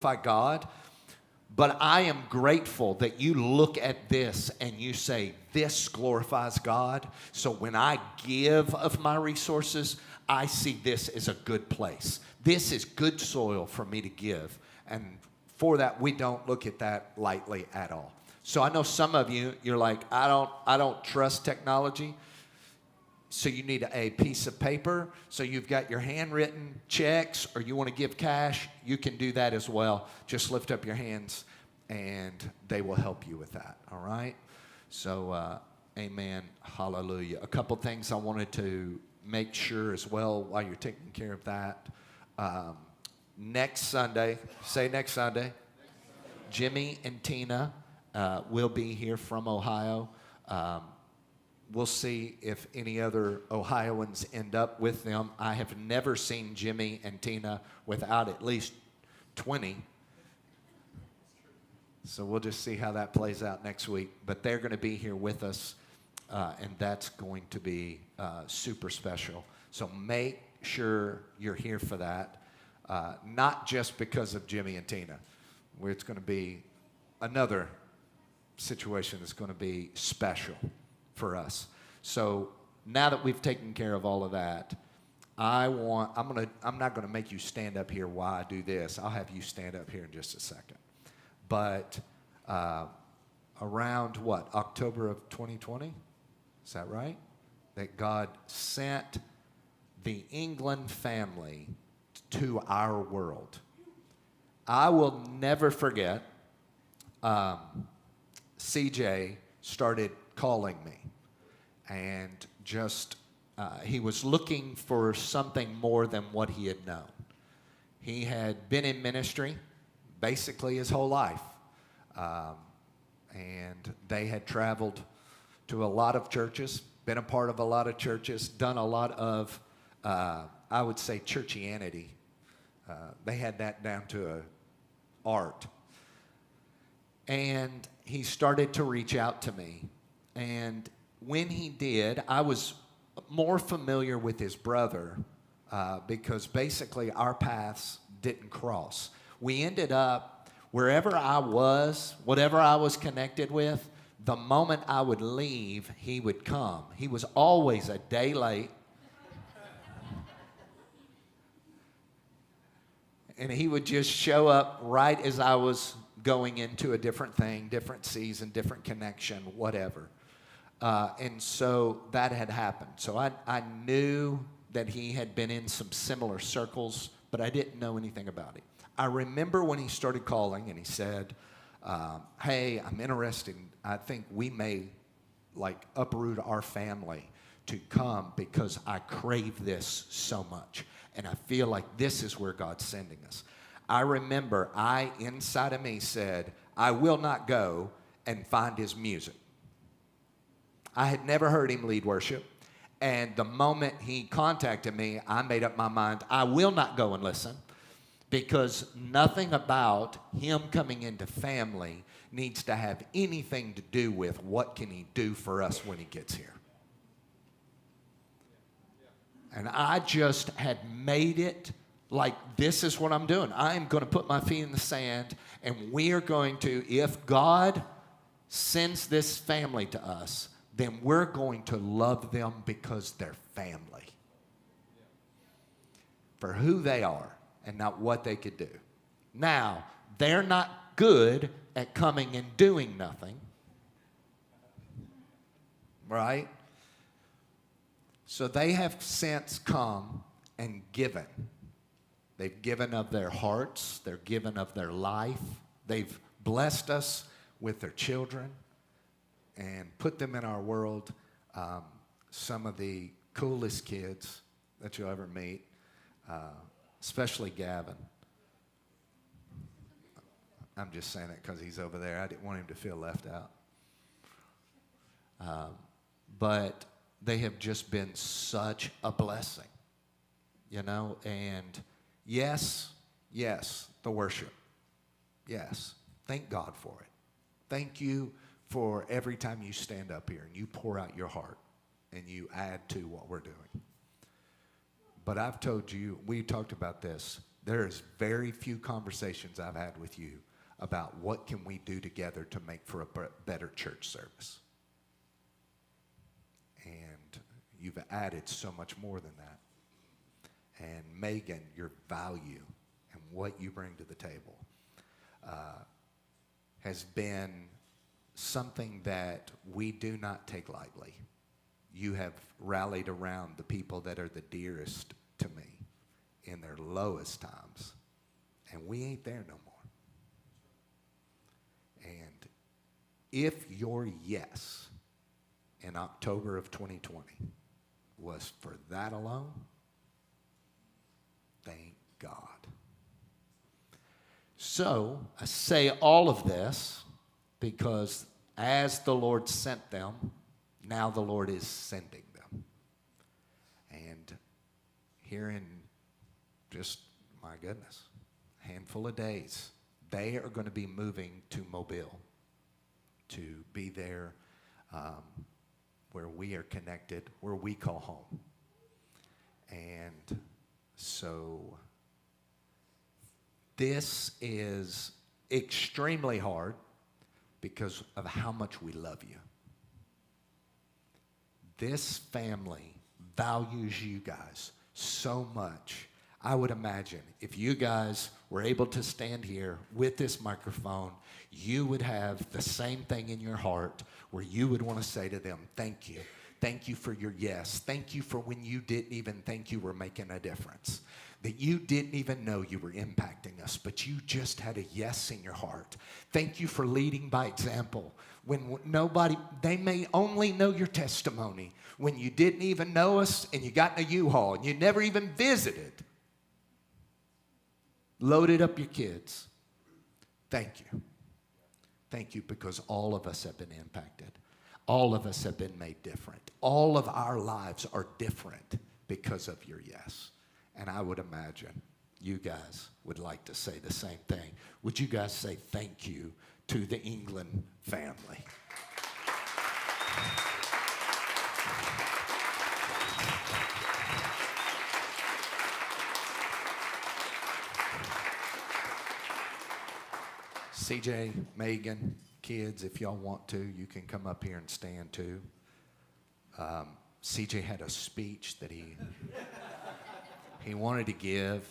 God. But I am grateful that you look at this and you say, this glorifies God. So when I give of my resources, I see this as a good place. This is good soil for me to give. And for that, we don't look at that lightly at all. So I know some of you, you're like, I don't trust technology. So you need a piece of paper. So you've got your handwritten checks, or you want to give cash, you can do that as well. Just lift up your hands and they will help you with that, all right? So, amen, hallelujah. A couple things I wanted to make sure as well while you're taking care of that. Next Sunday, say next Sunday, Jimmy and Tina will be here from Ohio. We'll see if any other Ohioans end up with them. I have never seen Jimmy and Tina without at least 20. So we'll just see how that plays out next week. But they're going to be here with us, and that's going to be super special. So make sure you're here for that, not just because of Jimmy and Tina, where it's going to be another situation that's going to be special for us. So now that we've taken care of all of that, I'm not going to make you stand up here while I do this. I'll have you stand up here in just a second. But around what, October of 2020? Is that right? That God sent the England family to our world. I will never forget, CJ started calling me, and just he was looking for something more than what he had known. He had been in ministry basically his whole life, and they had traveled to a lot of churches, been a part of a lot of churches, done a lot of, I would say, churchianity. They had that down to an art. And he started to reach out to me. And when he did, I was more familiar with his brother because basically our paths didn't cross. We ended up, wherever I was, whatever I was connected with, the moment I would leave, he would come. He was always a day late. And he would just show up right as I was going into a different thing, different season, different connection, whatever. And so that had happened. So I knew that he had been in some similar circles, but I didn't know anything about it. I remember when he started calling and he said, hey, I'm interested. I think we may uproot our family to come because I crave this so much. And I feel like this is where God's sending us. I remember inside of me said, I will not go and find his music. I had never heard him lead worship. And the moment he contacted me, I made up my mind, I will not go and listen, because nothing about him coming into family needs to have anything to do with what can he do for us when he gets here. And I just had made it like, this is what I'm doing. I'm going to put my feet in the sand, and we are going to, if God sends this family to us, then we're going to love them because they're family. For who they are and not what they could do. Now, they're not good at coming and doing nothing. Right? So they have since come and given. They've given of their hearts. They're given of their life. They've blessed us with their children and put them in our world. Some of the coolest kids that you'll ever meet, especially Gavin. I'm just saying that because he's over there. I didn't want him to feel left out. But they have just been such a blessing, you know, and yes, the worship. Yes, thank God for it. Thank you for every time you stand up here and you pour out your heart and you add to what we're doing. But I've told you, we talked about this, There's very few conversations I've had with you about what can we do together to make for a better church service. And you've added so much more than that. And Megan, your value and what you bring to the table has been something that we do not take lightly. You have rallied around the people that are the dearest to me in their lowest times, and we ain't there no more. And if your yes in October of 2020 was for that alone, thank God. So I say all of this because as the Lord sent them, now the Lord is sending them. And here in just, my goodness, a handful of days, they are going to be moving to Mobile to be there where we are connected, where we call home. And so this is extremely hard because of how much we love you. This family values you guys so much. I would imagine if you guys were able to stand here with this microphone, you would have the same thing in your heart where you would want to say to them, thank you. Thank you for your yes. Thank you for when you didn't even think you were making a difference. That you didn't even know you were impacting us, but you just had a yes in your heart. Thank you for leading by example. When nobody, they may only know your testimony when you didn't even know us and you got in a U-Haul and you never even visited. Loaded up your kids. Thank you. Thank you because all of us have been impacted. All of us have been made different. All of our lives are different because of your yes. And I would imagine you guys would like to say the same thing. Would you guys say thank you to the England family? CJ, Megan, kids, if y'all want to, you can come up here and stand too. CJ had a speech that he wanted to give,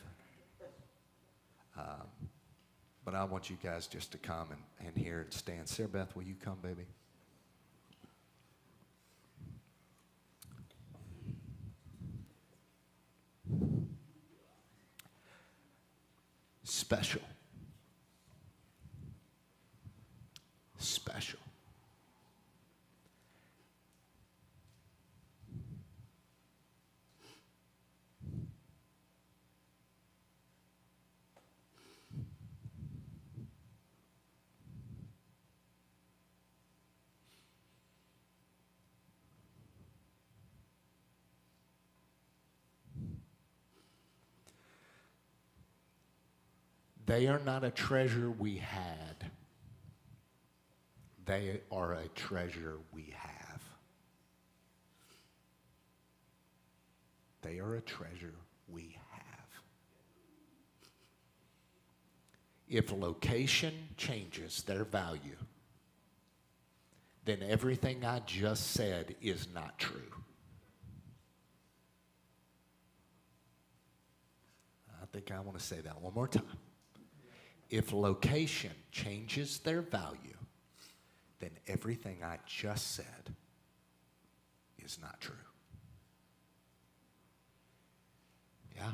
but I want you guys just to come and hear and stand. Sarah Beth, will you come, baby? Special. Special. They are not a treasure we had. They are a treasure we have. They are a treasure we have. If location changes their value, then everything I just said is not true. I think I want to say that one more time. If location changes their value, then everything I just said is not true. Yeah?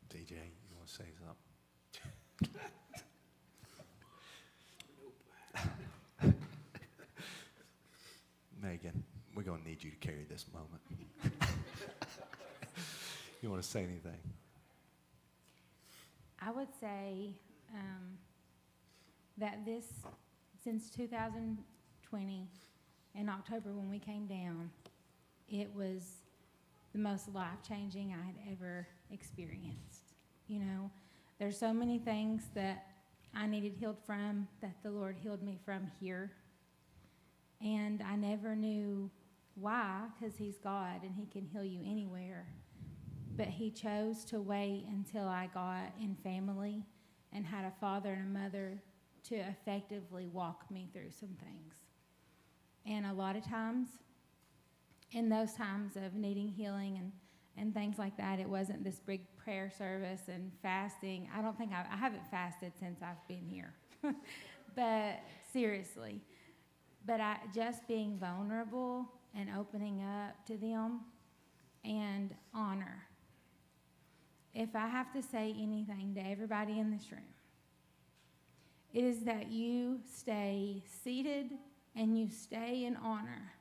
DJ, you want to say something? Megan, we're going to need you to carry this moment. You want to say anything? I would say that since 2020, in October when we came down, it was the most life-changing I had ever experienced. You know, there's so many things that I needed healed from that the Lord healed me from here. And I never knew Why? Because he's God and he can heal you anywhere. But he chose to wait until I got in family and had a father and a mother to effectively walk me through some things. And a lot of times, in those times of needing healing and things like that, it wasn't this big prayer service and fasting. I don't think I haven't fasted since I've been here. But seriously, just being vulnerable and opening up to them and honor. If I have to say anything to everybody in this room, it is that you stay seated and you stay in honor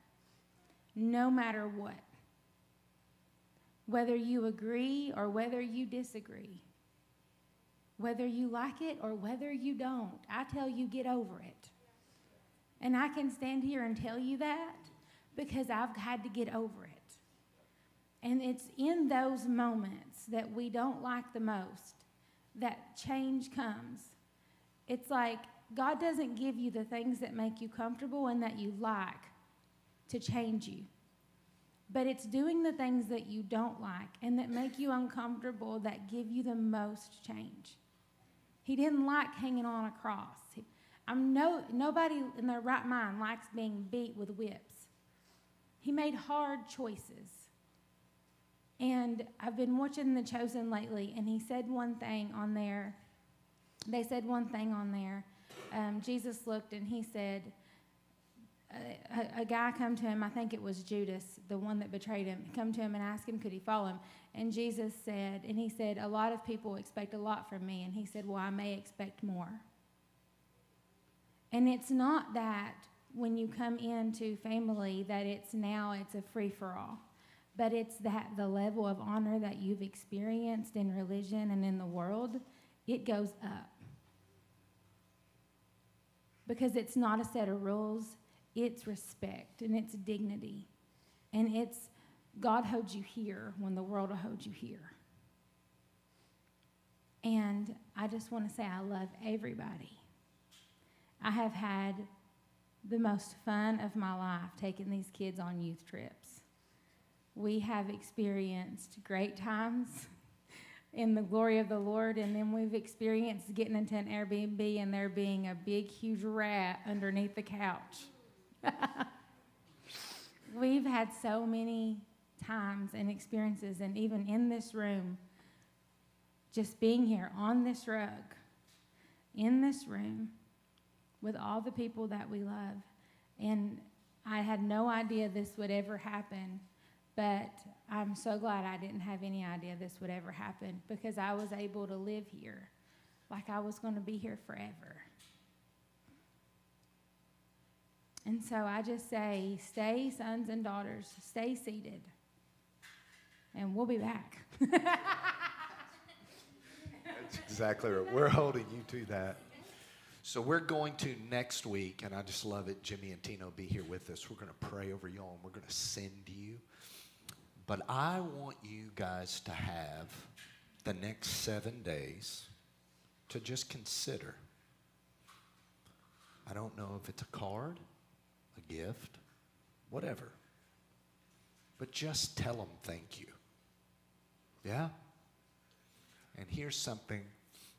no matter what. Whether you agree or whether you disagree. Whether you like it or whether you don't. I tell you, get over it. And I can stand here and tell you that because I've had to get over it. And it's in those moments that we don't like the most that change comes. It's like God doesn't give you the things that make you comfortable and that you like to change you. But it's doing the things that you don't like and that make you uncomfortable that give you the most change. He didn't like hanging on a cross. Nobody in their right mind likes being beat with whips. He made hard choices. And I've been watching The Chosen lately, and he said one thing on there. They said one thing on there. Jesus looked and he said, a guy come to him, I think it was Judas, the one that betrayed him, come to him and asked him, could he follow him? And Jesus said, a lot of people expect a lot from me. And he said, well, I may expect more. And it's not that when you come into family that it's a free-for-all. But it's that the level of honor that you've experienced in religion and in the world, it goes up. Because it's not a set of rules, it's respect and it's dignity. And it's God holds you here when the world will hold you here. And I just want to say I love everybody. I have had the most fun of my life taking these kids on youth trips. We have experienced great times in the glory of the Lord, and then we've experienced getting into an Airbnb and there being a big, huge rat underneath the couch. We've had so many times and experiences, and even in this room, just being here on this rug, in this room, with all the people that we love. And I had no idea this would ever happen. But I'm so glad I didn't have any idea this would ever happen because I was able to live here like I was going to be here forever. And so I just say, stay, sons and daughters, stay seated. And we'll be back. That's exactly right. We're holding you to that. So we're going to next week, and I just love it. Jimmy and Tino will be here with us. We're going to pray over you all, and we're going to send you. But I want you guys to have the next 7 days to just consider. I don't know if it's a card, a gift, whatever. But just tell them thank you. Yeah? And here's something.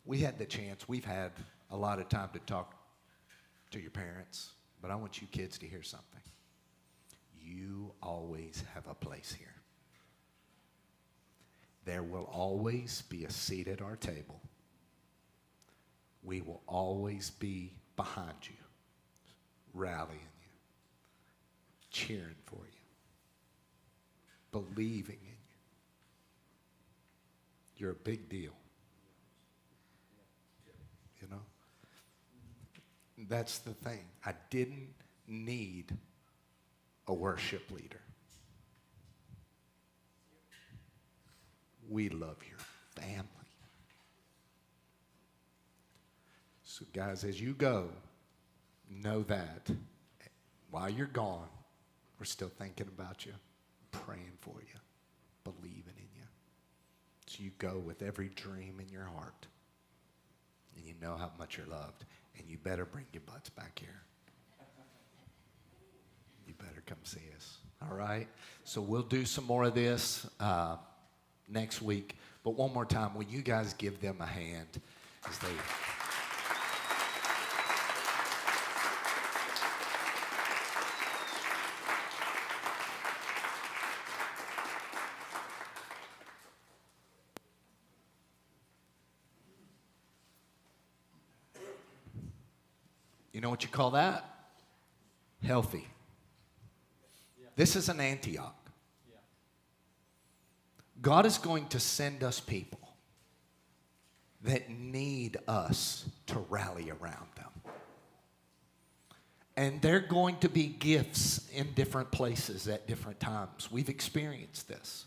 We've had a lot of time to talk to your parents, but I want you kids to hear something. You always have a place here. There will always be a seat at our table. We will always be behind you, rallying you, cheering for you, believing in you. You're a big deal. You know? That's the thing. I didn't need a worship leader. We love your family. So guys, as you go, know that while you're gone, we're still thinking about you, praying for you, believing in you. So you go with every dream in your heart, and you know how much you're loved, and you better bring your butts back here. You better to come see us. All right? So we'll do some more of this next week. But one more time, will you guys give them a hand as they... You know what you call that? Healthy. This is an Antioch. God is going to send us people that need us to rally around them. And they're going to be gifts in different places at different times. We've experienced this.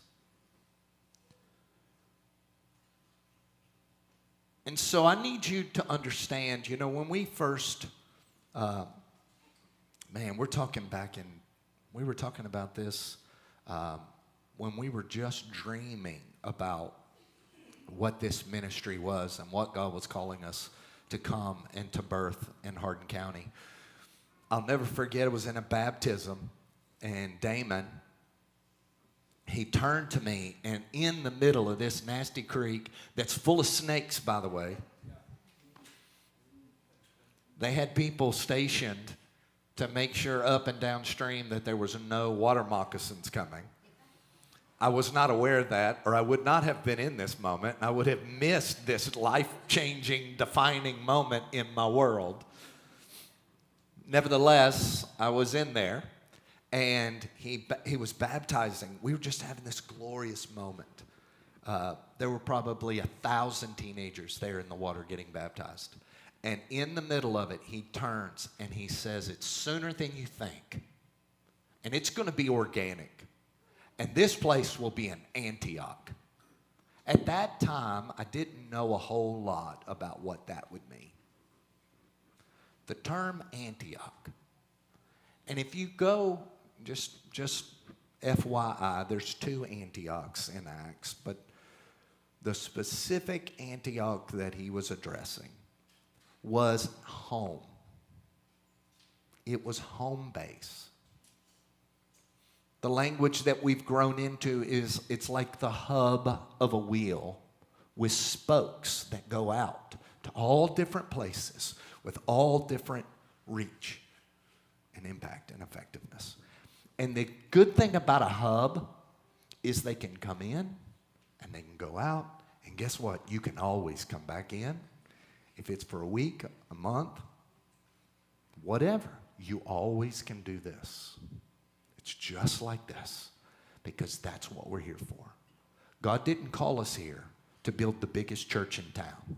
And so I need you to understand, you know, when we first, we're talking we were talking about this when we were just dreaming about what this ministry was and what God was calling us to come and to birth in Hardin County. I'll never forget, it was in a baptism, and Damon, he turned to me, and in the middle of this nasty creek that's full of snakes, by the way, they had people stationed to make sure up and downstream that there was no water moccasins coming. I was not aware of that, or I would not have been in this moment. I would have missed this life-changing, defining moment in my world. Nevertheless, I was in there, and he was baptizing. We were just having this glorious moment. There were probably 1,000 teenagers there in the water getting baptized. And in the middle of it, he turns and he says, "It's sooner than you think. And it's going to be organic. And this place will be an Antioch." At that time, I didn't know a whole lot about what that would mean. The term Antioch. And if you go, just FYI, there's 2 Antiochs in Acts, but the specific Antioch that he was addressing was home. It was home base. The language that we've grown into is, it's like the hub of a wheel with spokes that go out to all different places with all different reach and impact and effectiveness. And the good thing about a hub is they can come in and they can go out. And guess what? You can always come back in. If it's for a week, a month, whatever, you always can do this. It's just like this, because that's what we're here for. God didn't call us here to build the biggest church in town.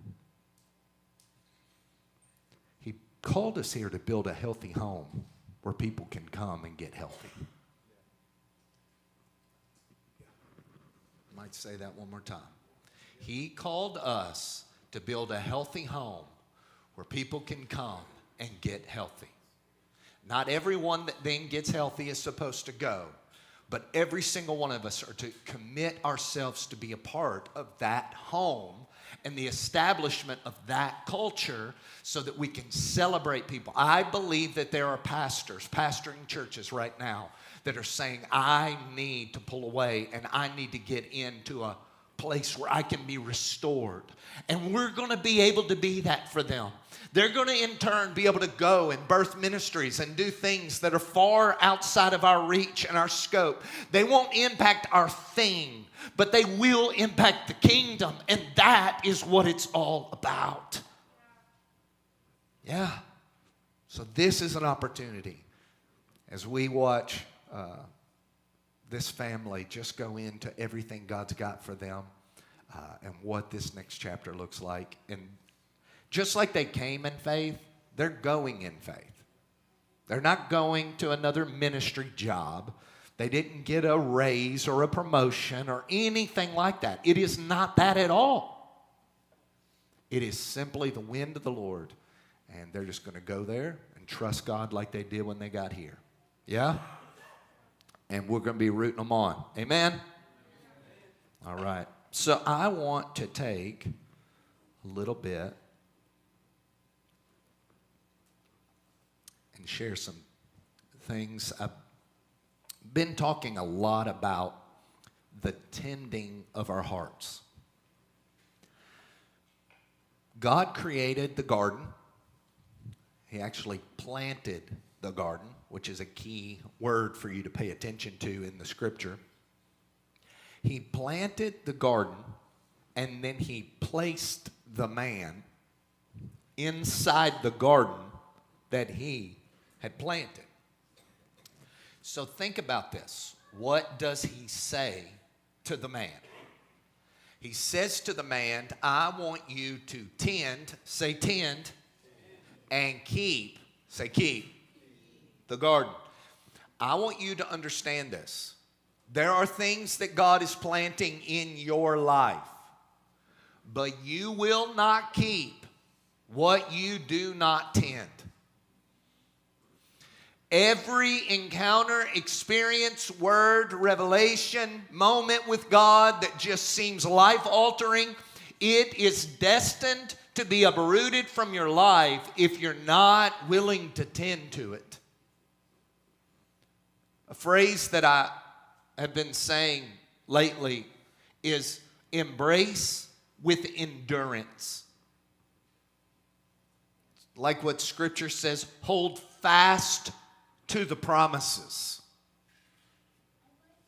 He called us here to build a healthy home where people can come and get healthy. I might say that one more time. He called us to build a healthy home where people can come and get healthy. Not everyone that then gets healthy is supposed to go, but every single one of us are to commit ourselves to be a part of that home and the establishment of that culture so that we can celebrate people. I believe that there are pastors pastoring churches right now that are saying, I need to pull away and I need to get into a place where I can be restored. And we're going to be able to be that for them. They're going to in turn be able to go and birth ministries and do things that are far outside of our reach and our scope. They won't impact our thing, but they will impact the kingdom. And that is what it's all about. Yeah. So this is an opportunity as we watch this family just go into everything God's got for them and what this next chapter looks like. And just like they came in faith, they're going in faith. They're not going to another ministry job. They didn't get a raise or a promotion or anything like that. It is not that at all. It is simply the wind of the Lord. And they're just going to go there and trust God like they did when they got here. Yeah? And we're going to be rooting them on. Amen? All right. So I want to take a little bit and share some things. been talking a lot about the tending of our hearts. God created the garden. He actually planted the garden, which is a key word for you to pay attention to in the scripture. He planted the garden, and then he placed the man inside the garden that he had planted. So think about this. What does he say to the man? He says to the man, I want you to tend, say tend, and keep, say keep, the garden. I want you to understand this. There are things that God is planting in your life, but you will not keep what you do not tend. Every encounter, experience, word, revelation, moment with God that just seems life-altering, it is destined to be uprooted from your life if you're not willing to tend to it. A phrase that I have been saying lately is embrace with endurance. Like what Scripture says, hold fast to the promises.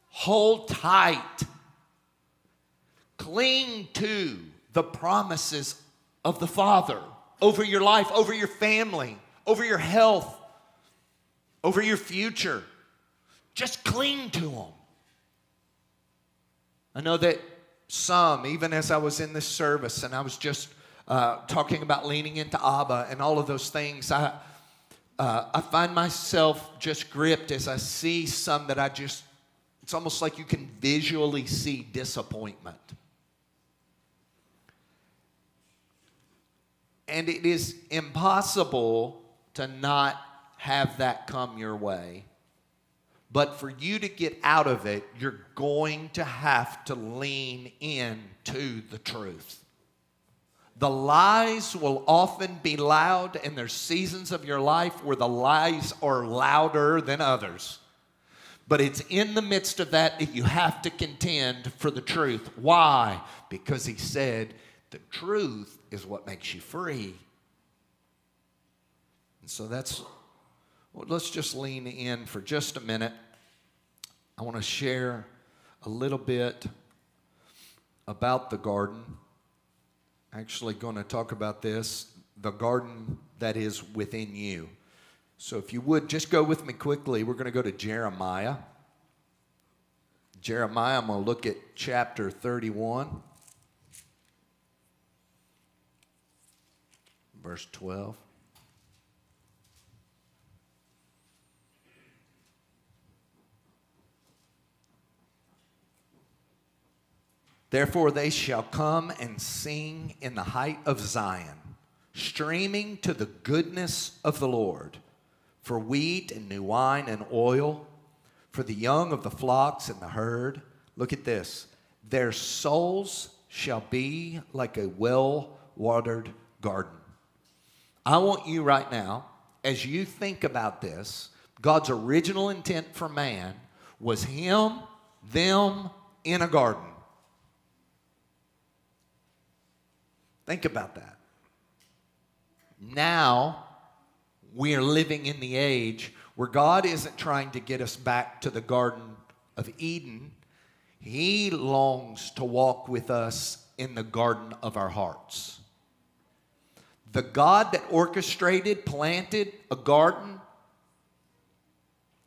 Hold tight. Cling to the promises of the Father over your life, over your family, over your health, over your future. Just cling to them. I know that some, even as I was in this service and I was just talking about leaning into Abba and all of those things, I find myself just gripped as I see some that it's almost like you can visually see disappointment. And it is impossible to not have that come your way. But for you to get out of it, you're going to have to lean into the truth. The lies will often be loud, and there's seasons of your life where the lies are louder than others. But it's in the midst of that you have to contend for the truth. Why? Because he said the truth is what makes you free. And so let's just lean in for just a minute. I want to share a little bit about the garden. Actually going to talk about this, the garden that is within you. So if you would, just go with me quickly. We're going to go to Jeremiah. Jeremiah, I'm going to look at chapter 31, verse 12. Therefore they shall come and sing in the height of Zion, streaming to the goodness of the Lord, for wheat and new wine and oil, for the young of the flocks and the herd. Look at this. Their souls shall be like a well-watered garden. I want you right now, as you think about this, God's original intent for man was him, them, in a garden. Think about that. Now, we are living in the age where God isn't trying to get us back to the Garden of Eden. He longs to walk with us in the garden of our hearts. The God that orchestrated, planted a garden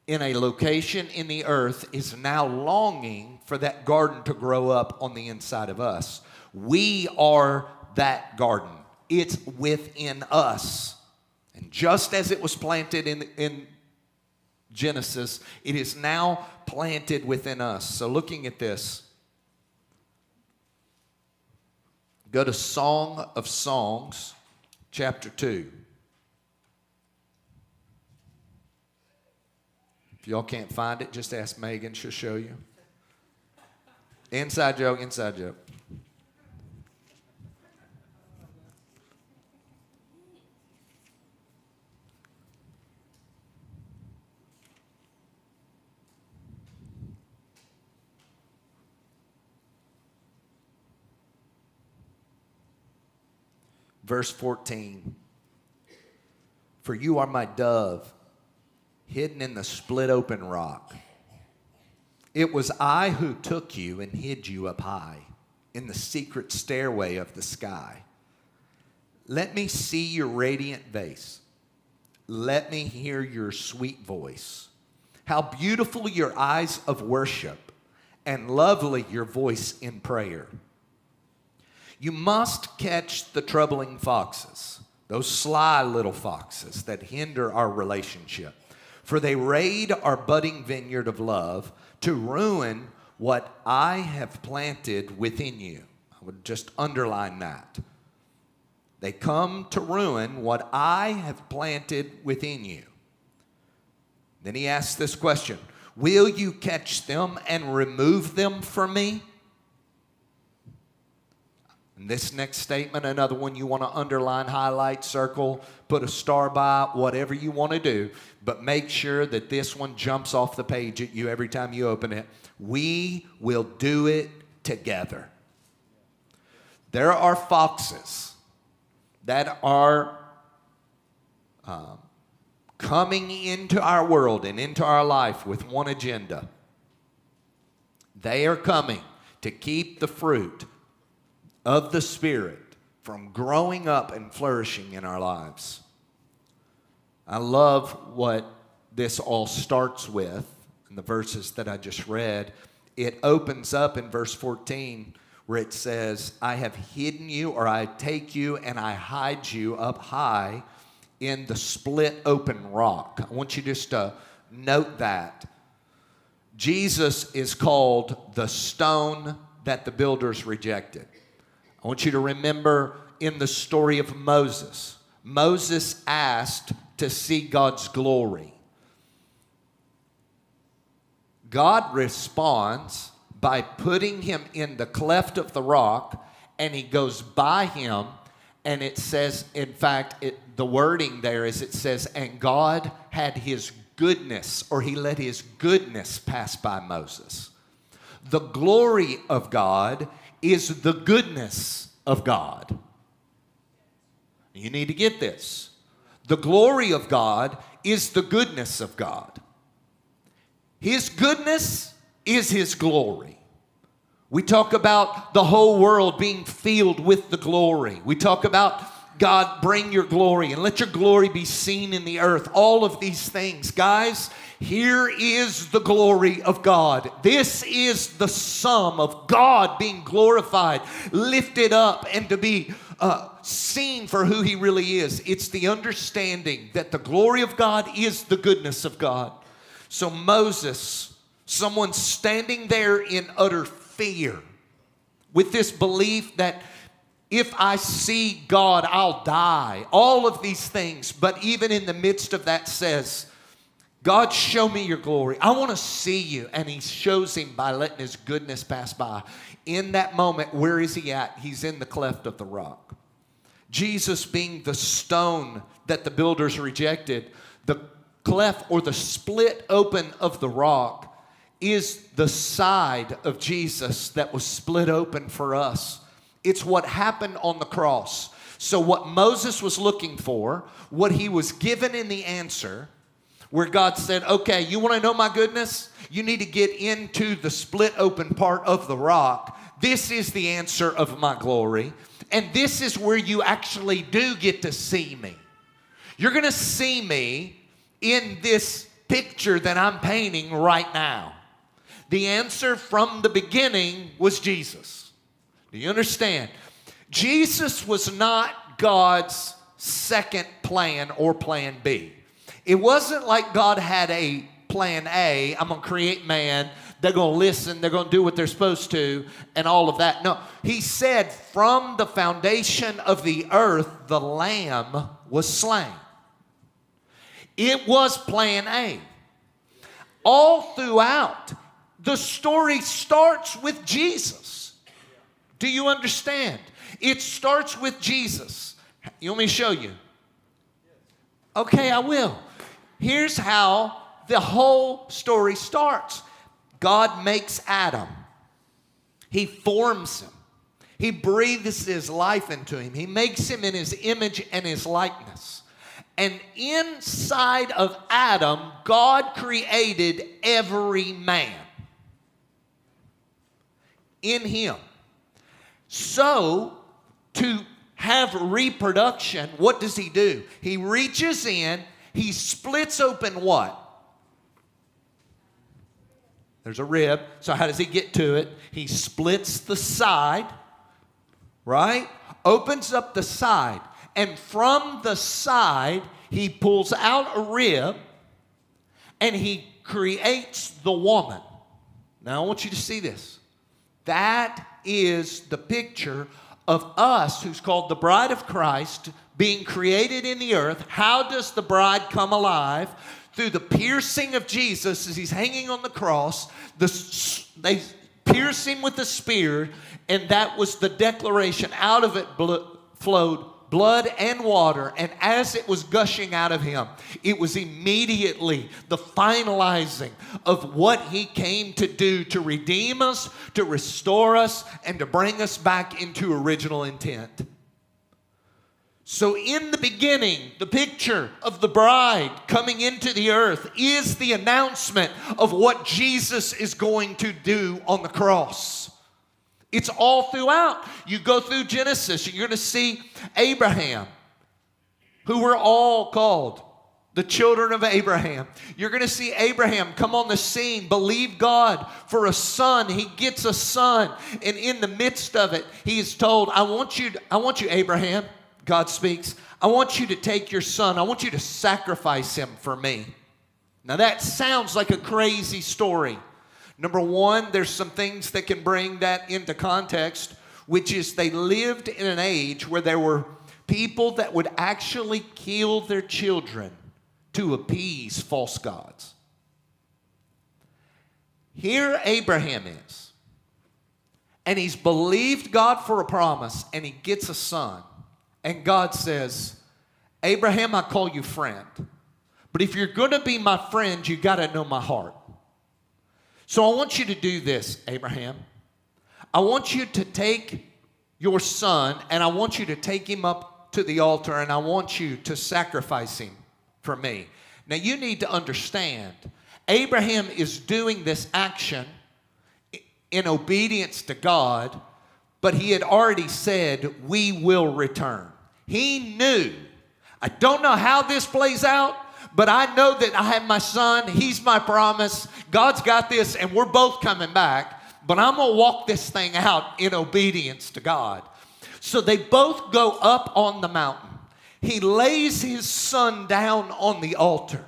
in a location in the earth is now longing for that garden to grow up on the inside of us. We are that garden. It's within us. And just as it was planted in Genesis, it is now planted within us. So looking at this, go to Song of Songs, chapter 2. If y'all can't find it, just ask Megan. She'll show you. Inside joke, inside joke. Verse 14. For you are my dove, hidden in the split open rock. It was I who took you and hid you up high in the secret stairway of the sky. Let me see your radiant face. Let me hear your sweet voice. How beautiful your eyes of worship and lovely your voice in prayer. You must catch the troubling foxes, those sly little foxes that hinder our relationship, for they raid our budding vineyard of love to ruin what I have planted within you. I would just underline that. They come to ruin what I have planted within you. Then he asks this question, will you catch them and remove them from me? And this next statement, another one you want to underline, highlight, circle, put a star by, whatever you want to do, but make sure that this one jumps off the page at you every time you open it. We will do it together. There are foxes that are coming into our world and into our life with one agenda. They are coming to keep the fruit of the Spirit from growing up and flourishing in our lives. I love what this all starts with in the verses that I just read. It opens up in verse 14 where it says, I have hidden you, or I take you and I hide you up high in the split open rock. I want you just to note that. Jesus is called the stone that the builders rejected. I want you to remember in the story of Moses, Moses asked to see God's glory. God responds by putting him in the cleft of the rock, and he goes by him, and it says, in fact, the wording there is it says, and God had his goodness, or he let his goodness pass by Moses. The glory of God is the goodness of God. You need to get this. The glory of God is the goodness of God. His goodness is his glory. We talk about the whole world being filled with the glory. We talk about God, bring your glory and let your glory be seen in the earth. All of these things. Guys, here is the glory of God. This is the sum of God being glorified, lifted up, and to be seen for who he really is. It's the understanding that the glory of God is the goodness of God. So Moses, someone standing there in utter fear, with this belief that if I see God, I'll die. All of these things. But even in the midst of that says, God, show me your glory. I want to see you. And he shows him by letting his goodness pass by. In that moment, where is he at? He's in the cleft of the rock. Jesus being the stone that the builders rejected, the cleft or the split open of the rock is the side of Jesus that was split open for us. It's what happened on the cross. So what Moses was looking for, what he was given in the answer, where God said, okay, you want to know my goodness? You need to get into the split open part of the rock. This is the answer of my glory. And this is where you actually do get to see me. You're going to see me in this picture that I'm painting right now. The answer from the beginning was Jesus. Do you understand? Jesus was not God's second plan or plan B. It wasn't like God had a plan A, I'm going to create man, they're going to listen, they're going to do what they're supposed to, and all of that. No, he said from the foundation of the earth, the Lamb was slain. It was plan A. All throughout, the story starts with Jesus. Do you understand? It starts with Jesus. You want me to show you? Okay, I will. Here's how the whole story starts. God makes Adam. He forms him. He breathes his life into him. He makes him in his image and his likeness. And inside of Adam, God created every man in him. So, to have reproduction, what does he do? He reaches in, he splits open what? There's a rib. So how does he get to it? He splits the side, right? Opens up the side. And from the side, he pulls out a rib and he creates the woman. Now I want you to see this. That is the picture of us, who's called the bride of Christ, being created in the earth. How does the bride come alive? Through the piercing of Jesus as he's hanging on the cross. They pierce him with the spear, and that was the declaration. Out of it flowed blood and water, and as it was gushing out of him, it was immediately the finalizing of what he came to do to redeem us, to restore us, and to bring us back into original intent. So in the beginning, the picture of the bride coming into the earth is the announcement of what Jesus is going to do on the cross. It's all throughout. You go through Genesis, you're going to see Abraham, who were all called the children of Abraham. You're going to see Abraham come on the scene, believe God for a son. He gets a son, and in the midst of it, he is told, I want you, Abraham, God speaks, I want you to take your son. I want you to sacrifice him for me. Now that sounds like a crazy story. Number one, there's some things that can bring that into context, which is they lived in an age where there were people that would actually kill their children to appease false gods. Here Abraham is, and he's believed God for a promise, and he gets a son. And God says, Abraham, I call you friend. But if you're going to be my friend, you got to know my heart. So I want you to do this, Abraham. I want you to take your son, and I want you to take him up to the altar, and I want you to sacrifice him for me. Now you need to understand, Abraham is doing this action in obedience to God, but he had already said, we will return. He knew, I don't know how this plays out, but I know that I have my son. He's my promise. God's got this, and we're both coming back. But I'm going to walk this thing out in obedience to God. So they both go up on the mountain. He lays his son down on the altar,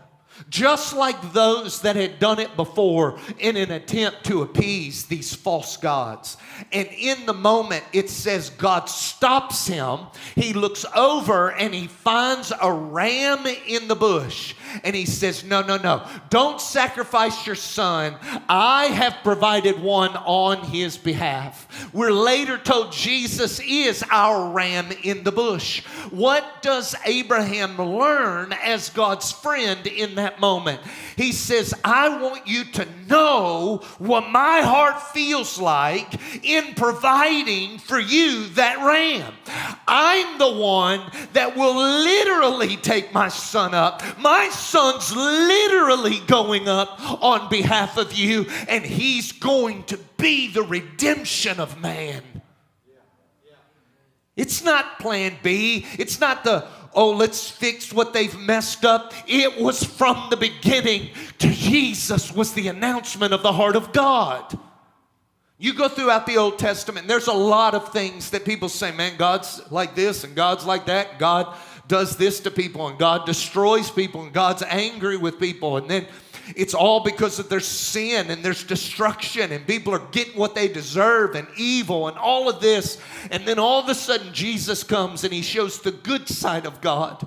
just like those that had done it before in an attempt to appease these false gods. And in the moment, it says God stops him. He looks over and he finds a ram in the bush. And he says, no, don't sacrifice your son. I have provided one on his behalf. We're later told Jesus is our ram in the bush. What does Abraham learn as God's friend in that moment? He says, I want you to know what my heart feels like in providing for you that ram. I'm the one that will literally take my son up. My son's literally going up on behalf of you, and he's going to be the redemption of man. It's not plan B. It's not let's fix what they've messed up. It was from the beginning. Jesus was the announcement of the heart of God. You go throughout the Old Testament, there's a lot of things that people say, man, God's like this and God's like that. God does this to people and God destroys people and God's angry with people. And then it's all because of their sin and there's destruction and people are getting what they deserve and evil and all of this. And then all of a sudden Jesus comes and he shows the good side of God.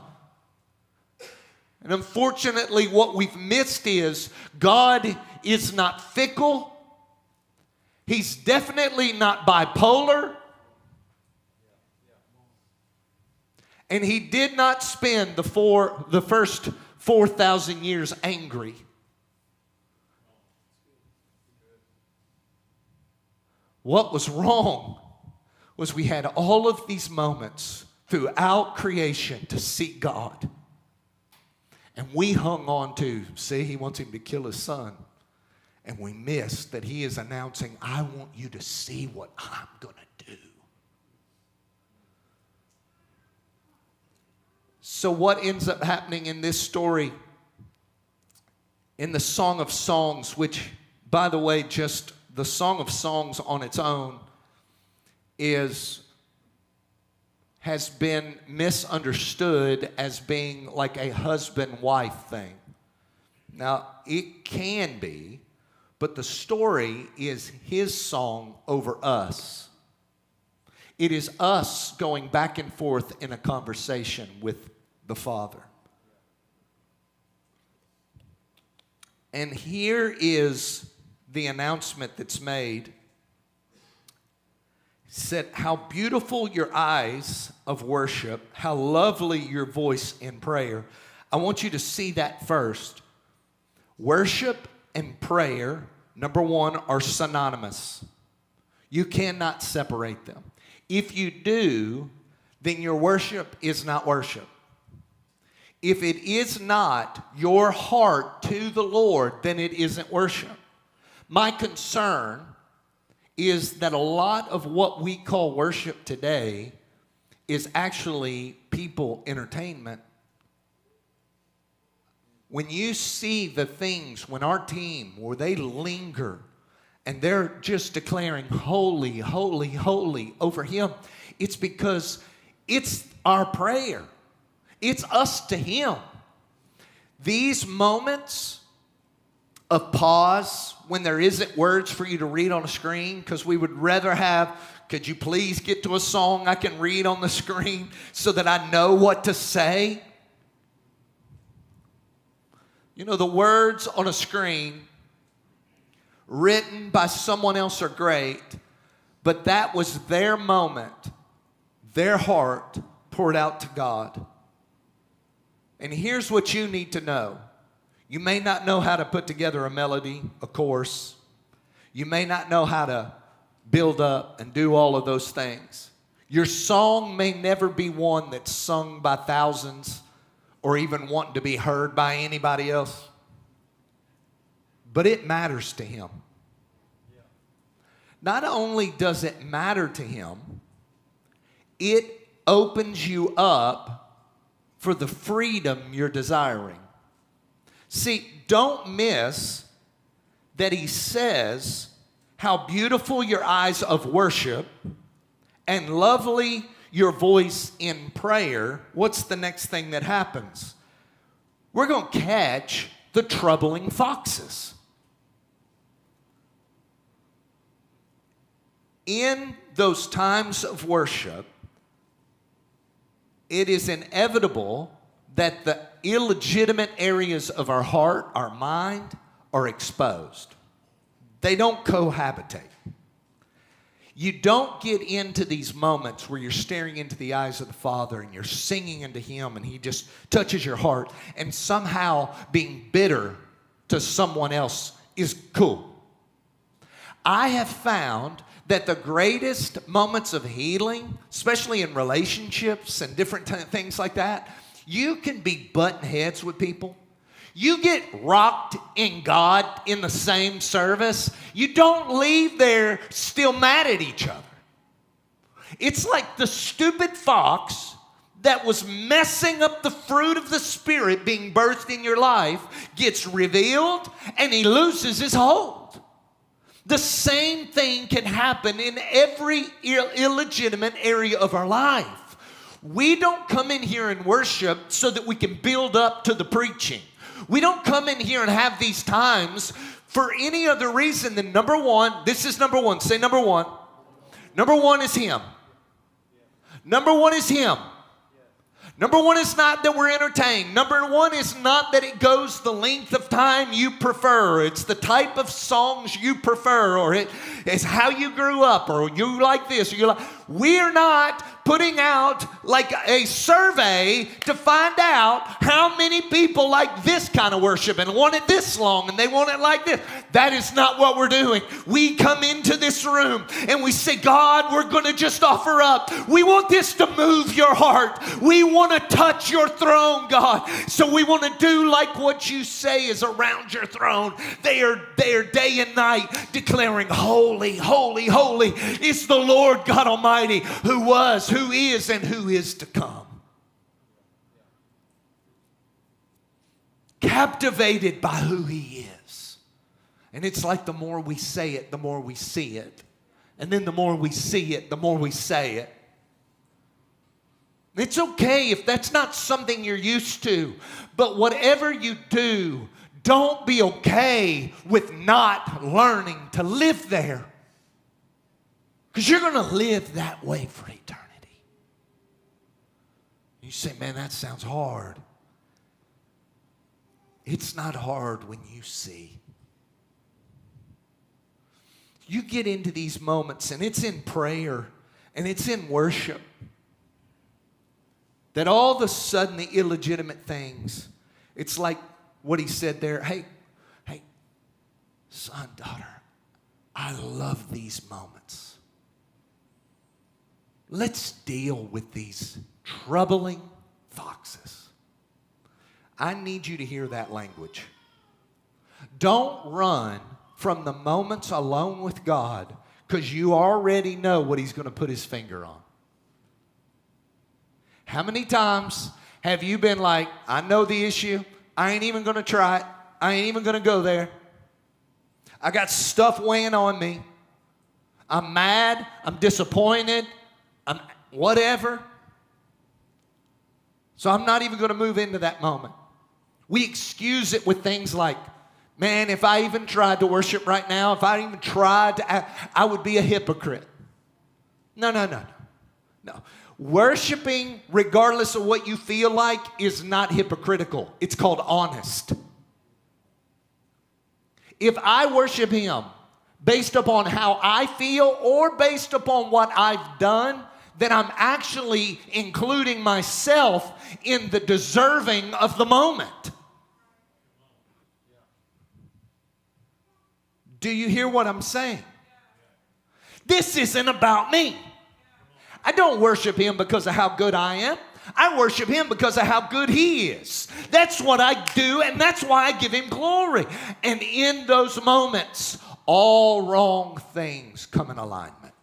And unfortunately what we've missed is God is not fickle. He's definitely not bipolar. And he did not spend the first 4,000 years angry. What was wrong was we had all of these moments throughout creation to seek God. And we hung on to, see, he wants him to kill his son. And we missed that he is announcing, I want you to see what I'm going to do. So what ends up happening in this story, in the Song of Songs, which, by the way, just the Song of Songs on its own has been misunderstood as being like a husband-wife thing. Now, it can be, but the story is his song over us. It is us going back and forth in a conversation with the Father. And here is the announcement that's made. It said, how beautiful your eyes of worship, how lovely your voice in prayer. I want you to see that first. Worship and prayer, number one, are synonymous. You cannot separate them. If you do, then your worship is not worship. If it is not your heart to the Lord, then it isn't worship. My concern is that a lot of what we call worship today is actually people entertainment. When you see the things, when our team, where they linger and they're just declaring holy, holy, holy over him, it's because it's our prayer. It's us to him. These moments of pause when there isn't words for you to read on a screen, because we would rather have, could you please get to a song I can read on the screen so that I know what to say? You know, the words on a screen written by someone else are great, but that was their moment, their heart poured out to God. And here's what you need to know. You may not know how to put together a melody, a chorus. You may not know how to build up and do all of those things. Your song may never be one that's sung by thousands or even wanting to be heard by anybody else. But it matters to him. Not only does it matter to him, it opens you up for the freedom you're desiring. See, don't miss that he says, how beautiful your eyes of worship and lovely your voice in prayer. What's the next thing that happens? We're going to catch the troubling foxes. In those times of worship, it is inevitable that the illegitimate areas of our heart, our mind, are exposed. They don't cohabitate. You don't get into these moments where you're staring into the eyes of the Father and you're singing into him and he just touches your heart, and somehow being bitter to someone else is cool. I have found that the greatest moments of healing, especially in relationships and different things like that, you can be butting heads with people. You get rocked in God in the same service. You don't leave there still mad at each other. It's like the stupid fox that was messing up the fruit of the Spirit being birthed in your life gets revealed and he loses his hold. The same thing can happen in every illegitimate area of our life. We don't come in here and worship so that we can build up to the preaching. We don't come in here and have these times for any other reason than number one, this is number one, say number one. Number one is him. Number one is him. Number one is not that we're entertained. Number one is not that it goes the length of time you prefer. It's the type of songs you prefer, or it's how you grew up, or you like this, or you like. We're not putting out like a survey to find out how many people like this kind of worship and want it this long and they want it like this. That is not what we're doing. We come into this room and we say, God, we're going to just offer up. We want this to move your heart. We want to touch your throne, God. So we want to do like what you say is around your throne. They are day and night declaring, holy, holy, holy is the Lord God Almighty, who was, who is, and who is to come. Captivated by who he is. And it's like the more we say it, the more we see it. And then the more we see it, the more we say it. It's okay if that's not something you're used to. But whatever you do, don't be okay with not learning to live there. Because you're going to live that way for eternity. You say, man, that sounds hard. It's not hard when you see. You get into these moments, and it's in prayer, and it's in worship, that all of a sudden the illegitimate things, it's like what he said there. Hey, son, daughter, I love these moments. Let's deal with these troubling foxes. I need you to hear that language. Don't run from the moments alone with God because you already know what he's going to put his finger on. How many times have you been like, I know the issue. I ain't even going to try it. I ain't even going to go there. I got stuff weighing on me. I'm mad. I'm disappointed. I'm whatever. So I'm not even going to move into that moment. We excuse it with things like, man, if I even tried to worship right now, if I even tried to, I would be a hypocrite. No. Worshiping, regardless of what you feel like, is not hypocritical. It's called honest. If I worship him based upon how I feel or based upon what I've done, then I'm actually including myself in the deserving of the moment. Do you hear what I'm saying? This isn't about me. I don't worship him because of how good I am. I worship him because of how good he is. That's what I do, and that's why I give him glory. And in those moments, all wrong things come in alignment.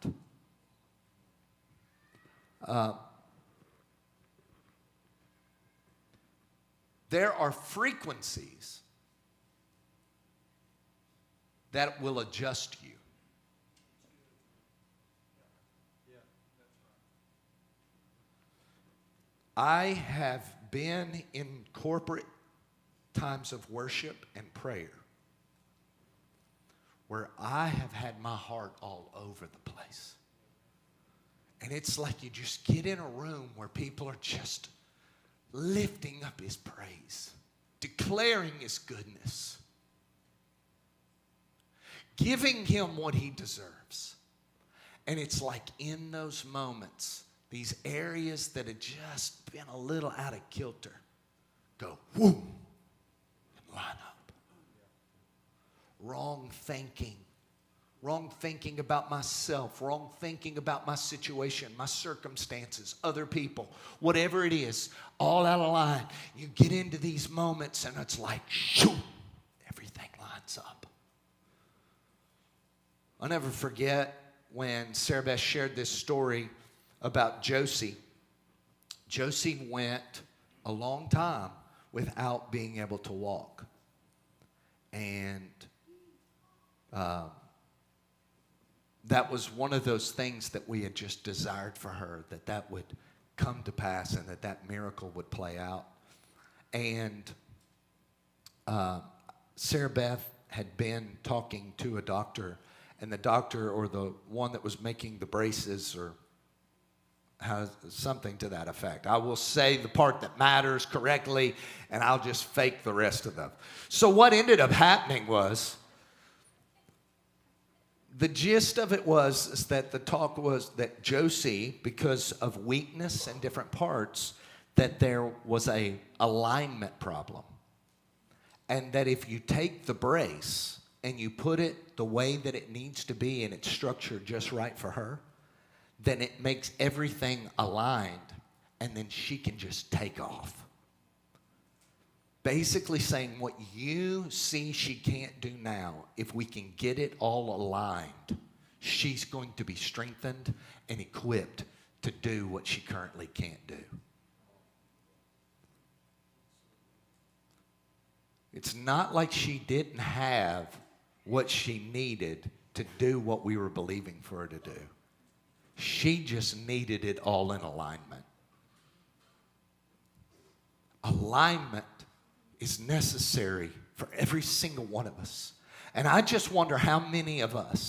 There are frequencies that will adjust you. I have been in corporate times of worship and prayer where I have had my heart all over the place. And it's like you just get in a room where people are just lifting up his praise, declaring his goodness, giving him what he deserves. And it's like in those moments, these areas that had just been a little out of kilter go, whoo, and line up. Wrong thinking about myself, wrong thinking about my situation, my circumstances, other people, whatever it is, all out of line. You get into these moments and it's like, shoo, everything lines up. I'll never forget when Sarah Beth shared this story about Josie. Josie went a long time without being able to walk. And that was one of those things that we had just desired for her, that would come to pass and that miracle would play out. And Sarah Beth had been talking to a doctor, and the doctor, or the one that was making the braces, or has something to that effect. I will say the part that matters correctly, and I'll just fake the rest of them. So what ended up happening was The gist of it was is that the talk was that Josie, because of weakness in different parts, that there was a alignment problem. And that if you take the brace and you put it the way that it needs to be and it's structured just right for her, then it makes everything aligned and then she can just take off. Basically saying what you see she can't do now, if we can get it all aligned, she's going to be strengthened and equipped to do what she currently can't do. It's not like she didn't have what she needed to do what we were believing for her to do. She just needed it all in alignment. Alignment is necessary for every single one of us. And I just wonder how many of us